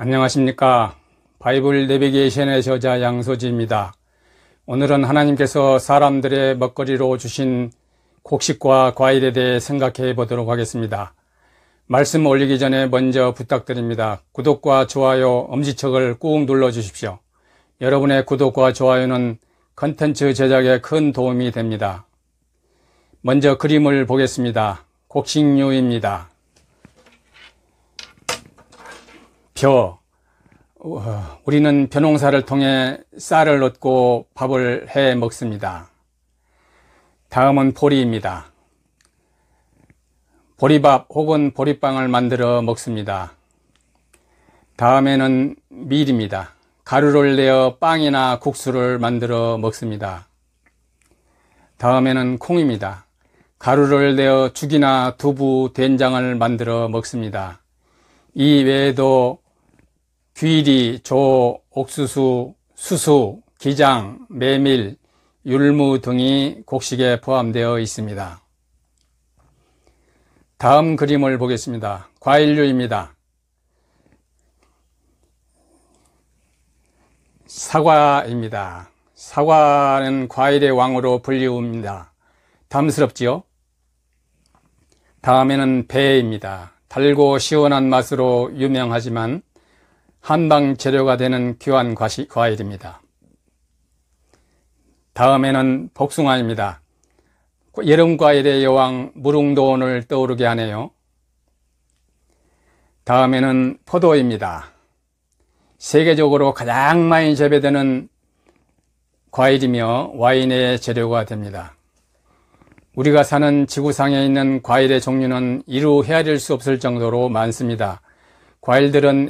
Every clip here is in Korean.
안녕하십니까. 바이블 내비게이션의 저자 양소지입니다. 오늘은 하나님께서 사람들의 먹거리로 주신 곡식과 과일에 대해 생각해 보도록 하겠습니다. 말씀 올리기 전에 먼저 부탁드립니다. 구독과 좋아요, 엄지척을 꾹 눌러 주십시오. 여러분의 구독과 좋아요는 컨텐츠 제작에 큰 도움이 됩니다. 먼저 그림을 보겠습니다. 곡식류입니다. 벼. 우리는 벼농사를 통해 쌀을 얻고 밥을 해 먹습니다. 다음은 보리입니다. 보리밥 혹은 보리빵을 만들어 먹습니다. 다음에는 밀입니다. 가루를 내어 빵이나 국수를 만들어 먹습니다. 다음에는 콩입니다. 가루를 내어 죽이나 두부, 된장을 만들어 먹습니다. 이 외에도 귀리, 조, 옥수수, 수수, 기장, 메밀, 율무 등이 곡식에 포함되어 있습니다. 다음 그림을 보겠습니다. 과일류입니다. 사과입니다. 사과는 과일의 왕으로 불리웁니다. 담스럽지요? 다음에는 배입니다. 달고 시원한 맛으로 유명하지만 한방 재료가 되는 귀한 과일입니다. 다음에는 복숭아입니다. 여름 과일의 여왕 무릉도원을 떠오르게 하네요. 다음에는 포도입니다. 세계적으로 가장 많이 재배되는 과일이며 와인의 재료가 됩니다. 우리가 사는 지구상에 있는 과일의 종류는 이루 헤아릴 수 없을 정도로 많습니다. 과일들은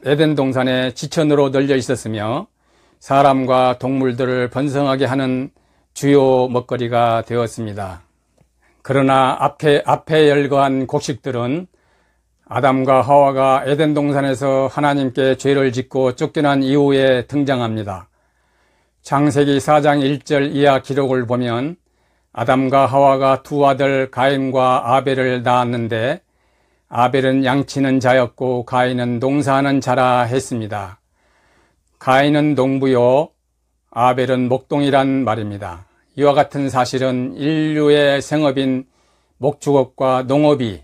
에덴 동산에 지천으로 널려 있었으며 사람과 동물들을 번성하게 하는 주요 먹거리가 되었습니다. 그러나 앞에 열거한 곡식들은 아담과 하와가 에덴 동산에서 하나님께 죄를 짓고 쫓겨난 이후에 등장합니다. 창세기 4장 1절 이하 기록을 보면 아담과 하와가 두 아들 가인과 아벨을 낳았는데 아벨은 양치는 자였고 가인은 농사하는 자라 했습니다. 가인은 농부요, 아벨은 목동이란 말입니다. 이와 같은 사실은 인류의 생업인 목축업과 농업이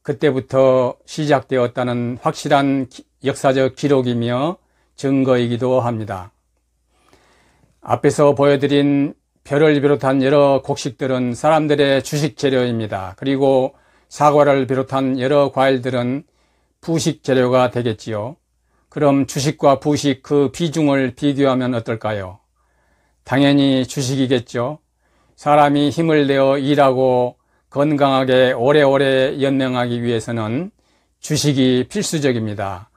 그때부터 시작되었다는 확실한 역사적 기록이며 증거이기도 합니다. 앞에서 보여드린 벼를 비롯한 여러 곡식들은 사람들의 주식 재료입니다. 그리고 사과를 비롯한 여러 과일들은 부식 재료가 되겠지요. 그럼 주식과 부식 그 비중을 비교하면 어떨까요? 당연히 주식이겠죠. 사람이 힘을 내어 일하고 건강하게 오래오래 연명하기 위해서는 주식이 필수적입니다.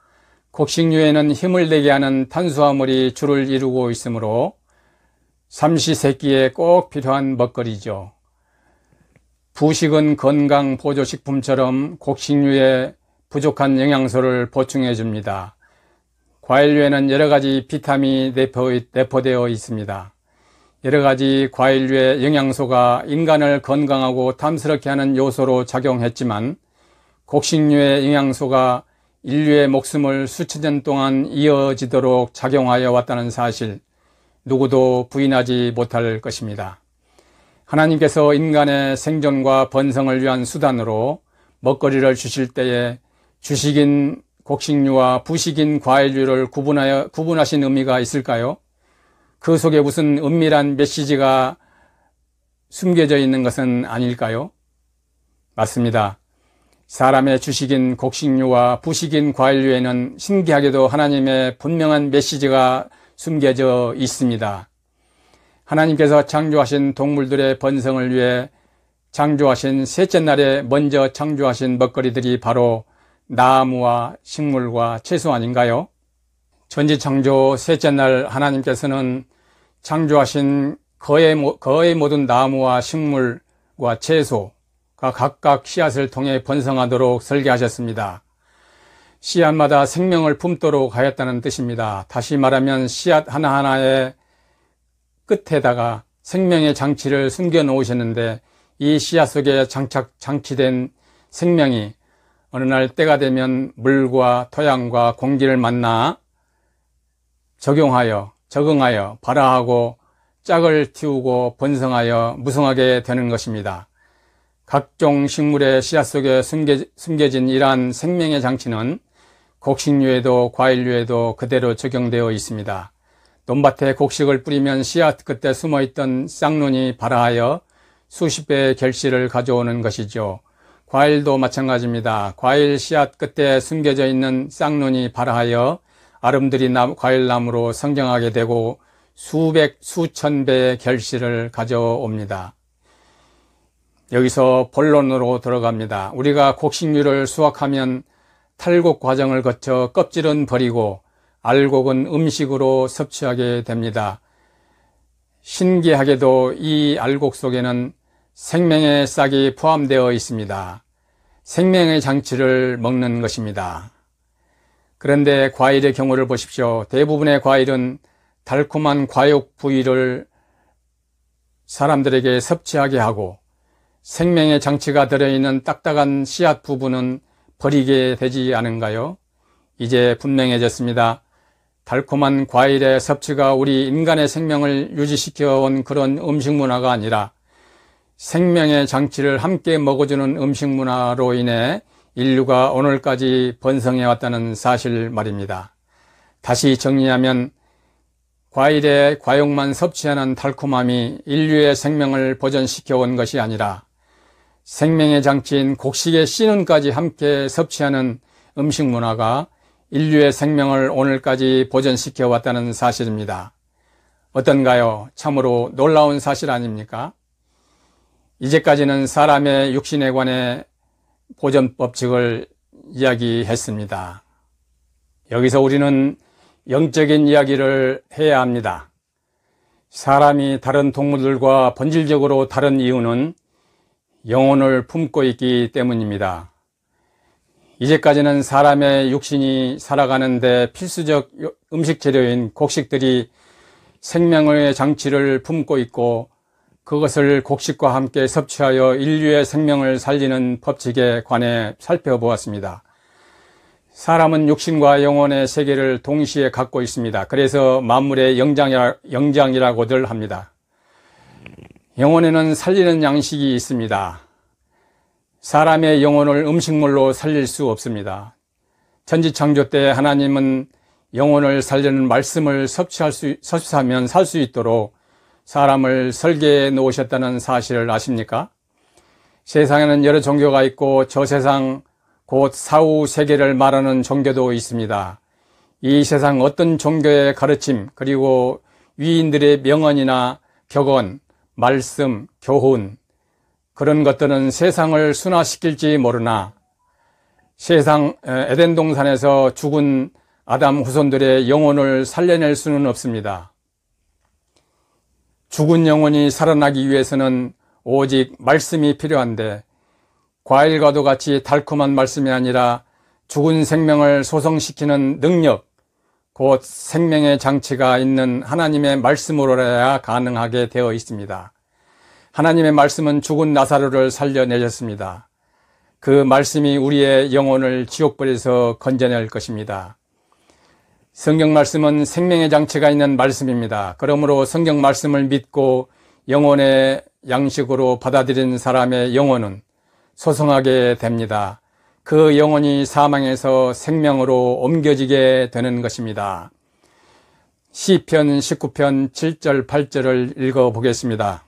곡식류에는 힘을 내게 하는 탄수화물이 주를 이루고 있으므로 삼시세끼에 꼭 필요한 먹거리죠. 부식은 건강 보조식품처럼 곡식류에 부족한 영양소를 보충해 줍니다. 과일류에는 여러 가지 비타민이 내포되어 있습니다. 여러 가지 과일류의 영양소가 인간을 건강하고 탐스럽게 하는 요소로 작용했지만 곡식류의 영양소가 인류의 목숨을 수천 년 동안 이어지도록 작용하여 왔다는 사실 누구도 부인하지 못할 것입니다. 하나님께서 인간의 생존과 번성을 위한 수단으로 먹거리를 주실 때에 주식인 곡식류와 부식인 과일류를 구분하신 의미가 있을까요? 그 속에 무슨 은밀한 메시지가 숨겨져 있는 것은 아닐까요? 맞습니다. 사람의 주식인 곡식류와 부식인 과일류에는 신기하게도 하나님의 분명한 메시지가 숨겨져 있습니다. 하나님께서 창조하신 동물들의 번성을 위해 창조하신 셋째 날에 먼저 창조하신 먹거리들이 바로 나무와 식물과 채소 아닌가요? 전지창조 셋째 날 하나님께서는 창조하신 거의 모든 나무와 식물과 채소가 각각 씨앗을 통해 번성하도록 설계하셨습니다. 씨앗마다 생명을 품도록 하였다는 뜻입니다. 다시 말하면 씨앗 하나하나의 끝에다가 생명의 장치를 숨겨 놓으셨는데 이 씨앗 속에 장치된 생명이 어느 날 때가 되면 물과 토양과 공기를 만나 적응하여 발화하고 짝을 틔우고 번성하여 무성하게 되는 것입니다. 각종 식물의 씨앗 속에 숨겨진 이러한 생명의 장치는 곡식류에도 과일류에도 그대로 적용되어 있습니다. 논밭에 곡식을 뿌리면 씨앗 끝에 숨어있던 쌍눈이 발화하여 수십 배의 결실을 가져오는 것이죠. 과일도 마찬가지입니다. 과일 씨앗 끝에 숨겨져 있는 쌍눈이 발화하여 아름드리 과일나무로 성장하게 되고 수천 배의 결실을 가져옵니다. 여기서 본론으로 들어갑니다. 우리가 곡식류를 수확하면 탈곡 과정을 거쳐 껍질은 버리고 알곡은 음식으로 섭취하게 됩니다. 신기하게도 이 알곡 속에는 생명의 싹이 포함되어 있습니다. 생명의 장치를 먹는 것입니다. 그런데 과일의 경우를 보십시오. 대부분의 과일은 달콤한 과육 부위를 사람들에게 섭취하게 하고 생명의 장치가 들어있는 딱딱한 씨앗 부분은 버리게 되지 않은가요? 이제 분명해졌습니다. 달콤한 과일의 섭취가 우리 인간의 생명을 유지시켜온 그런 음식 문화가 아니라 생명의 장치를 함께 먹어주는 음식 문화로 인해 인류가 오늘까지 번성해 왔다는 사실 말입니다. 다시 정리하면 과일의 과육만 섭취하는 달콤함이 인류의 생명을 보존시켜 온 것이 아니라 생명의 장치인 곡식의 씨눈까지 함께 섭취하는 음식 문화가 인류의 생명을 오늘까지 보존시켜 왔다는 사실입니다. 어떤가요? 참으로 놀라운 사실 아닙니까? 이제까지는 사람의 육신에 관해 보존 법칙을 이야기했습니다. 여기서 우리는 영적인 이야기를 해야 합니다. 사람이 다른 동물들과 본질적으로 다른 이유는 영혼을 품고 있기 때문입니다. 이제까지는 사람의 육신이 살아가는데 필수적 음식 재료인 곡식들이 생명의 장치를 품고 있고 그것을 곡식과 함께 섭취하여 인류의 생명을 살리는 법칙에 관해 살펴보았습니다. 사람은 육신과 영혼의 세계를 동시에 갖고 있습니다. 그래서 만물의 영장이라고들 합니다. 영혼에는 살리는 양식이 있습니다. 사람의 영혼을 음식물로 살릴 수 없습니다. 천지창조 때 하나님은 영혼을 살리는 말씀을 섭취하면 살 수 있도록 사람을 설계해 놓으셨다는 사실을 아십니까? 세상에는 여러 종교가 있고 저 세상 곧 사후 세계를 말하는 종교도 있습니다. 이 세상 어떤 종교의 가르침 그리고 위인들의 명언이나 격언, 말씀, 교훈 그런 것들은 세상을 순화시킬지 모르나 세상 에덴 동산에서 죽은 아담 후손들의 영혼을 살려낼 수는 없습니다. 죽은 영혼이 살아나기 위해서는 오직 말씀이 필요한데 과일과도 같이 달콤한 말씀이 아니라 죽은 생명을 소성시키는 능력, 곧 생명의 장치가 있는 하나님의 말씀으로야 가능하게 되어 있습니다. 하나님의 말씀은 죽은 나사로를 살려내셨습니다. 그 말씀이 우리의 영혼을 지옥불에서 건져낼 것입니다. 성경 말씀은 생명의 장치가 있는 말씀입니다. 그러므로 성경 말씀을 믿고 영혼의 양식으로 받아들인 사람의 영혼은 소성하게 됩니다. 그 영혼이 사망에서 생명으로 옮겨지게 되는 것입니다. 시편 19편 7절 8절을 읽어보겠습니다.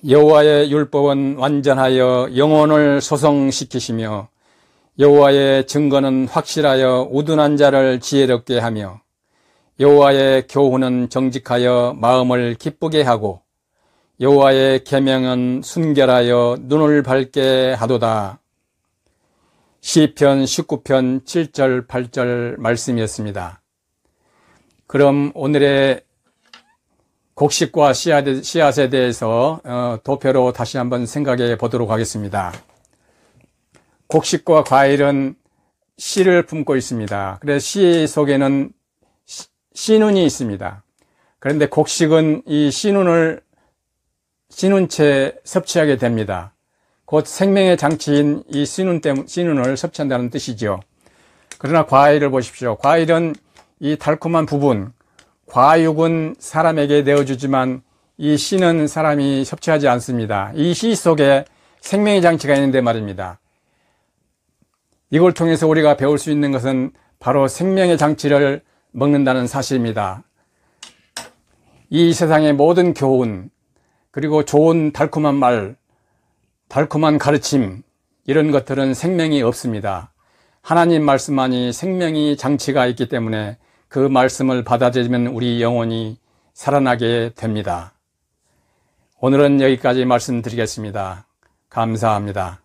여호와의 율법은 완전하여 영혼을 소성시키시며 여호와의 증거는 확실하여 우둔한 자를 지혜롭게 하며 여호와의 교훈은 정직하여 마음을 기쁘게 하고 여호와의 계명은 순결하여 눈을 밝게 하도다. 시편 19편 7절 8절 말씀이었습니다. 그럼 오늘의 곡식과 씨앗에 대해서 도표로 다시 한번 생각해 보도록 하겠습니다. 곡식과 과일은 씨를 품고 있습니다. 그래서 씨 속에는 씨눈이 있습니다. 그런데 곡식은 이 씨눈을 씨눈채 섭취하게 됩니다. 곧 생명의 장치인 이 씨눈을 섭취한다는 뜻이죠. 그러나 과일을 보십시오. 과일은 이 달콤한 부분, 과육은 사람에게 내어주지만 이 씨는 사람이 섭취하지 않습니다. 이 씨 속에 생명의 장치가 있는데 말입니다. 이걸 통해서 우리가 배울 수 있는 것은 바로 생명의 장치를 먹는다는 사실입니다. 이 세상의 모든 교훈, 그리고 좋은 달콤한 말, 달콤한 가르침, 이런 것들은 생명이 없습니다. 하나님 말씀만이 생명이 장치가 있기 때문에 그 말씀을 받아들이면 우리 영혼이 살아나게 됩니다. 오늘은 여기까지 말씀드리겠습니다. 감사합니다.